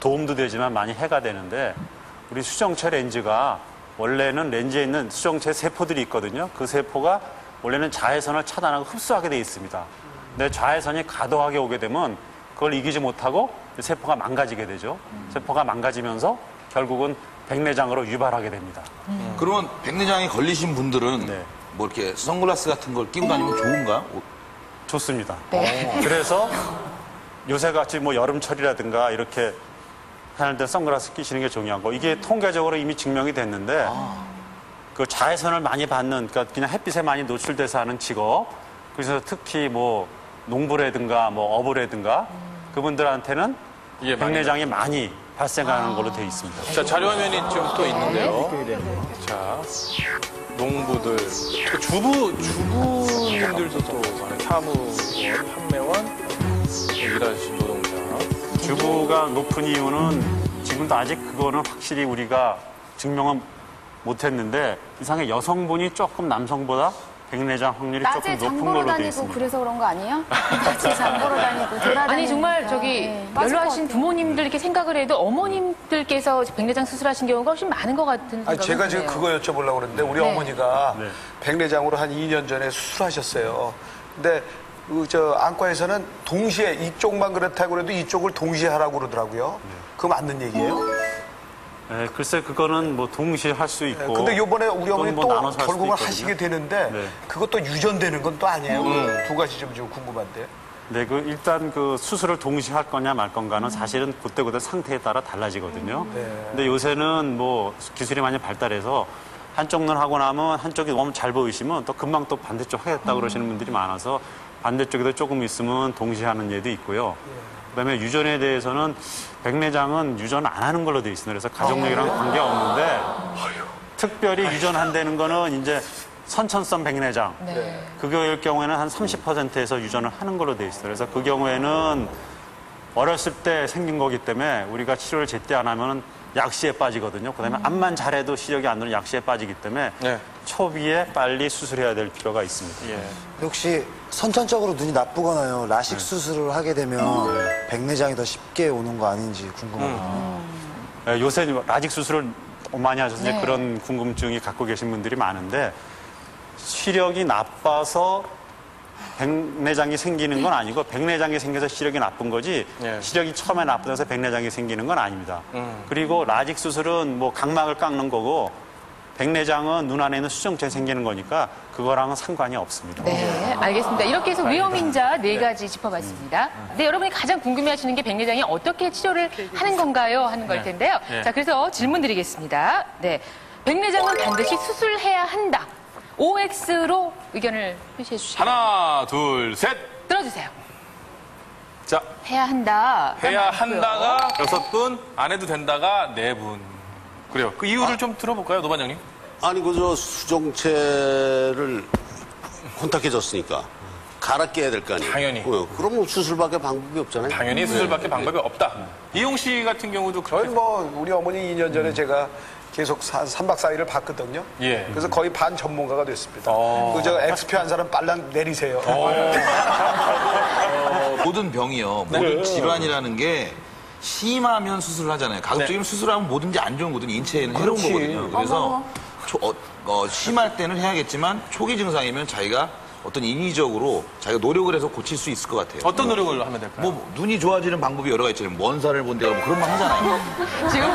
도움도 되지만 많이 해가 되는데 우리 수정체 렌즈가 원래는 렌즈에 있는 수정체 세포들이 있거든요. 그 세포가 원래는 자외선을 차단하고 흡수하게 돼 있습니다. 근데 자외선이 과도하게 오게 되면 그걸 이기지 못하고 세포가 망가지게 되죠. 세포가 망가지면서 결국은 백내장으로 유발하게 됩니다. 그러면 백내장이 걸리신 분들은 네. 뭐 이렇게 선글라스 같은 걸 끼고 다니면 좋은가? 좋습니다. 그래서 요새같이 뭐 여름철이라든가 이렇게 하는데 선글라스 끼시는 게 중요한 거. 이게 통계적으로 이미 증명이 됐는데 그 자외선을 많이 받는, 그러니까 그냥 햇빛에 많이 노출돼서 하는 직업, 그래서 특히 뭐 농부라든가 뭐 어부라든가 그분들한테는 백내장이 많이 발생하는 걸로 되어 있습니다. 자, 자료 화면이 지금 또 있는데요. 자, 농부들, 또 주부님들도 또 많아요. 사무원, 판매원, 일하시는 노동자. 주부가 높은 이유는 지금도 아직 그거는 확실히 우리가 증명은 못했는데 이상하게 여성분이 조금 남성보다 백내장 확률이 낮에 조금 장 높은 보러 걸로 되어 다니고 있습니다. 그래서 그런 거 아니에요? 낮에 장 보러 다니고 돌아다니고. 아니 정말 저기 연로하신 부모님들 이렇게 생각을 해도 어머님들께서 백내장 수술하신 경우가 훨씬 많은 것 같은 생각이 아니, 제가 지금 그거 여쭤보려고 그랬는데 우리 어머니가 네. 백내장으로 한 2년 전에 수술하셨어요. 근데 저 안과에서는 동시에 이쪽만 그렇다고 해도 이쪽을 동시에 하라고 그러더라고요. 그거 맞는 얘기예요? 네, 글쎄 그거는 뭐 동시에 할 수 있고. 근데 이번에 우리 어머니 뭐 또 나눠서 할 수도 결국은 있거든요. 하시게 되는데 네. 그것도 유전되는 건 또 아니에요. 두 가지 좀 궁금한데. 네, 그 일단 그 수술을 동시에 할 거냐 말 건가는 사실은 그때그때 상태에 따라 달라지거든요. 근데 요새는 뭐 기술이 많이 발달해서 한쪽 눈 하고 나면 한쪽이 너무 잘 보이시면 또 금방 또 반대쪽 하겠다 그러시는 분들이 많아서 반대쪽에도 조금 있으면 동시에 하는 예도 있고요. 그다음에 유전에 대해서는 백내장은 유전 안 하는 걸로 돼 있습니다. 그래서 가족력이랑 관계 없는데 특별히 유전한다는 거는 이제 선천성 백내장. 그거일 경우에는 한 30%에서 유전을 하는 걸로 돼 있어요. 그래서 그 경우에는 어렸을 때 생긴 거기 때문에 우리가 치료를 제때 안 하면 약시에 빠지거든요. 그다음에 암만 잘해도 시력이 안 되는 약시에 빠지기 때문에 초기에 빨리 수술해야 될 필요가 있습니다. 혹시 선천적으로 눈이 나쁘거나요. 라식 수술을 하게 되면 백내장이 더 쉽게 오는 거 아닌지 궁금하거든요. 네, 요새 라식 수술을 많이 하셔서 이제 그런 궁금증이 갖고 계신 분들이 많은데 시력이 나빠서 백내장이 생기는 건 아니고 백내장이 생겨서 시력이 나쁜 거지 시력이 처음에 나쁘다서 백내장이 생기는 건 아닙니다. 그리고 라식 수술은 뭐 각막을 깎는 거고 백내장은 눈 안에 있는 수정체 생기는 거니까 그거랑은 상관이 없습니다. 네, 알겠습니다. 이렇게 해서 위험인자 4가지 짚어봤습니다. 네, 여러분이 가장 궁금해하시는 게 백내장이 어떻게 치료를 하는 건가요? 하는 걸 텐데요. 자, 그래서 질문 드리겠습니다. 네, 백내장은 반드시 수술해야 한다. OX로 의견을 표시해 주시죠. 하나, 둘, 셋. 들어주세요. 자, 해야 한다. 해야 한다가 6분, 안 해도 된다가 4분. 그래요. 그 이유를 좀 들어볼까요, 노반장님? 아니 그저 수정체를 혼탁해졌으니까 갈아 깨야 될 거 아니에요. 당연히. 그럼 수술밖에 방법이 없잖아요. 당연히 수술밖에 방법이 없다. 이용 씨 같은 경우도 저희 뭐 우리 어머니 2년 전에 제가 계속 3박 4일을 봤거든요. 예. 그래서 거의 반 전문가가 됐습니다. 그저 엑스피 한 사람 빨랑 내리세요. 모든 병이요. 모든 질환이라는 게 심하면 수술을 하잖아요. 가급적이면 수술하면 뭐든지 안 좋은 거든 인체에는 해로운 거거든요. 그래서 심할 때는 해야겠지만 초기 증상이면 자기가 어떤 인위적으로 자기가 노력을 해서 고칠 수 있을 것 같아요. 어떤 노력을 하면 될까요? 뭐 눈이 좋아지는 방법이 여러 가지 있잖아요. 먼 산을 본다고 뭐 그런 말 하잖아요. 지금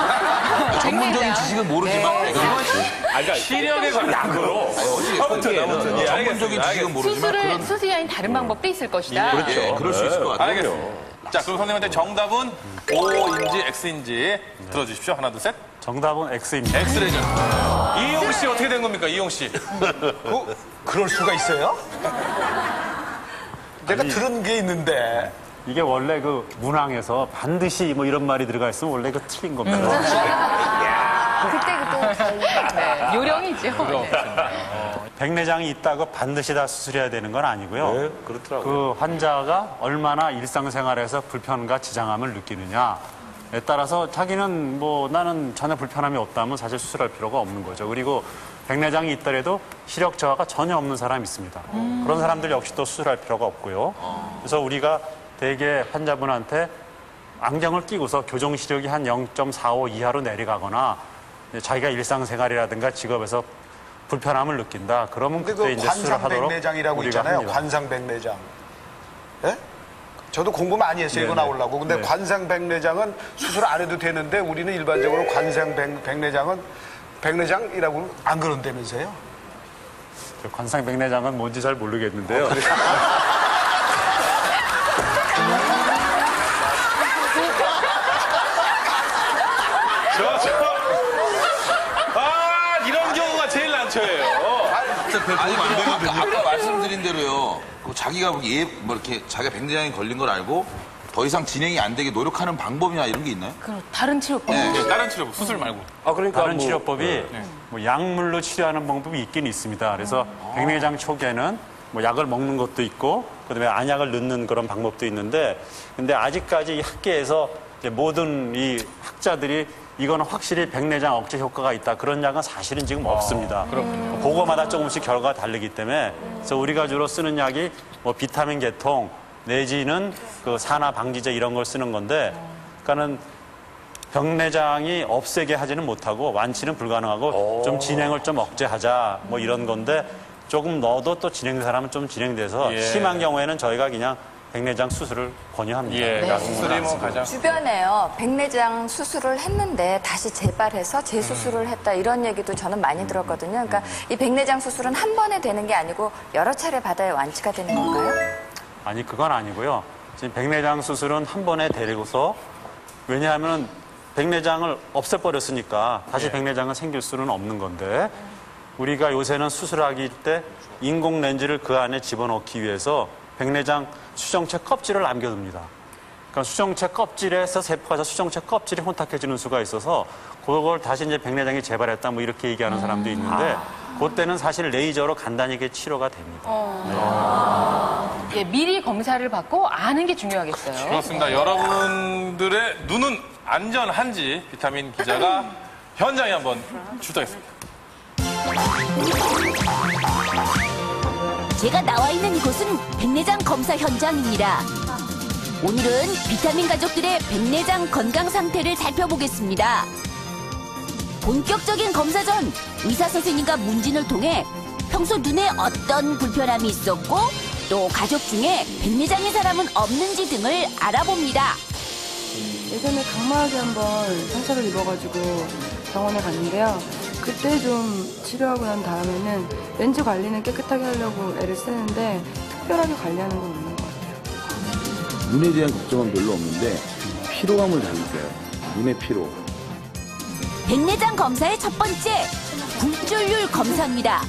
전문적인 지식은 모르지만 그러니까 시력에 관한 약으로. 전문적인 지식은 모르지만 그런 수술이 아닌 다른 방법도 있을 것이다. 그렇죠. 그럴 수 있을 것 같아요. 알겠습니다. 자, 그럼 선생님한테 정답은 O인지 X인지 들어주십시오. 하나, 둘, 셋. 정답은 X입니다. X래죠. 이용 씨 어떻게 된 겁니까, 이용 씨? 그럴 수가 있어요? 내가 들은 게 있는데. 이게 원래 그 문항에서 반드시 뭐 이런 말이 들어가 있으면 원래 그 틀린 겁니다. 그때 요령이죠. 네. 백내장이 있다고 반드시 다 수술해야 되는 건 아니고요. 그렇더라고요. 그 환자가 얼마나 일상생활에서 불편과 지장함을 느끼느냐에 따라서 자기는 뭐 나는 전혀 불편함이 없다면 사실 수술할 필요가 없는 거죠. 그리고 백내장이 있더라도 시력 저하가 전혀 없는 사람이 있습니다. 그런 사람들 역시 또 수술할 필요가 없고요. 그래서 우리가 대개 환자분한테 안경을 끼고서 교정 시력이 한 0.45 이하로 내려가거나 자기가 일상생활이라든가 직업에서 불편함을 느낀다. 그러면 근데 그때 그 이제 수술을 하도록 관상백내장이라고 우리가 있잖아요. 합니다. 관상백내장. 예? 저도 공부 많이 했어요. 이거 네네. 나오려고. 근데 네. 관상백내장은 수술 안 해도 되는데 우리는 일반적으로 관상백내장은 백내장이라고 안 그런다면서요? 관상백내장은 뭔지 잘 모르겠는데요. 이런 경우가 제일 난처해요. 아니, 그러니까 아까 말씀드린 대로요. 그 자기가 뭐 이렇게 자기가 백내장이 걸린 걸 알고 더 이상 진행이 안 되게 노력하는 방법이나 이런 게 있나요? 그럼 다른 치료법. 네. 다른 치료법, 수술 말고. 다른 치료법이 뭐 약물로 치료하는 방법이 있긴 있습니다. 그래서 백내장 초기에는 뭐 약을 먹는 것도 있고 그다음에 안약을 넣는 그런 방법도 있는데 근데 아직까지 이 학계에서 이제 모든 이 학자들이 이거는 확실히 백내장 억제 효과가 있다. 그런 약은 사실은 지금 없습니다. 그거마다 조금씩 결과가 다르기 때문에 그래서 우리가 주로 쓰는 약이 뭐 비타민 계통 내지는 그 산화 방지제 이런 걸 쓰는 건데 그러니까는 백내장이 없애게 하지는 못하고 완치는 불가능하고 좀 진행을 좀 억제하자 뭐 이런 건데 조금 넣어도 또 진행된 사람은 좀 진행돼서 심한 경우에는 저희가 그냥 백내장 수술을 권유합니다. 수술이 뭐 가장. 주변에요, 백내장 수술을 했는데 다시 재발해서 재수술을 했다 이런 얘기도 저는 많이 들었거든요. 그러니까 이 백내장 수술은 한 번에 되는 게 아니고 여러 차례 받아야 완치가 되는 건가요? 아니 그건 아니고요. 지금 백내장 수술은 한 번에 데리고서 왜냐하면 백내장을 없애버렸으니까 다시 백내장은 생길 수는 없는 건데 우리가 요새는 수술하기 때 인공 렌즈를 그 안에 집어넣기 위해서 백내장 수정체 껍질을 남겨둡니다. 그러니까 수정체 껍질에서 세포가 수정체 껍질이 혼탁해지는 수가 있어서 그걸 다시 이제 백내장이 재발했다 뭐 이렇게 얘기하는 사람도 있는데 그때는 사실 레이저로 간단히 치료가 됩니다. 예, 미리 검사를 받고 아는 게 중요하겠어요. 그렇습니다. 여러분들의 눈은 안전한지 비타민 기자가 현장에 한번 출동했습니다. 제가 나와 있는 이곳은 백내장 검사 현장입니다. 오늘은 비타민 가족들의 백내장 건강 상태를 살펴보겠습니다. 본격적인 검사 전 의사 선생님과 문진을 통해 평소 눈에 어떤 불편함이 있었고 또 가족 중에 백내장인 사람은 없는지 등을 알아봅니다. 예전에 각막에 한번 상처를 입어가지고 병원에 갔는데요. 그때 좀 치료하고 난 다음에는 렌즈 관리는 깨끗하게 하려고 애를 쓰는데 특별하게 관리하는 건 없는 것 같아요. 눈에 대한 걱정은 별로 없는데 피로감을 잘 느껴요. 눈의 피로. 백내장 검사의 첫 번째, 굴절률 검사입니다.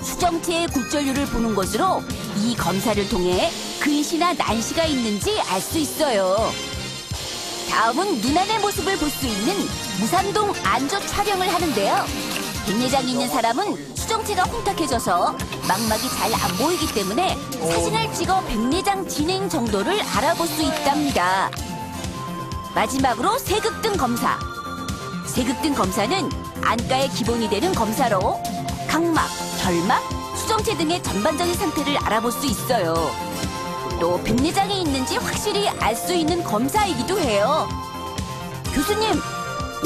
수정체의 굴절률을 보는 것으로 이 검사를 통해 근시나 난시가 있는지 알 수 있어요. 다음은 눈 안의 모습을 볼 수 있는 무산동 안조 촬영을 하는데요. 백내장이 있는 사람은 수정체가 혼탁해져서 망막이 잘 안 보이기 때문에 사진을 찍어 백내장 진행 정도를 알아볼 수 있답니다. 마지막으로 세극등 검사. 세극등 검사는 안과의 기본이 되는 검사로 각막, 결막, 수정체 등의 전반적인 상태를 알아볼 수 있어요. 또 백내장이 있는지 확실히 알 수 있는 검사이기도 해요. 교수님,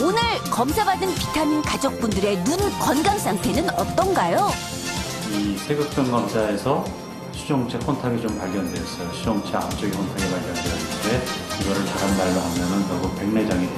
오늘 검사받은 비타민 가족분들의 눈 건강 상태는 어떤가요? 이 세극등 검사에서 수정체 혼탁이 좀 발견됐어요. 수정체 앞쪽에 혼탁이 발견되었는데 이거를 다른 말로 하면은 결국 백내장이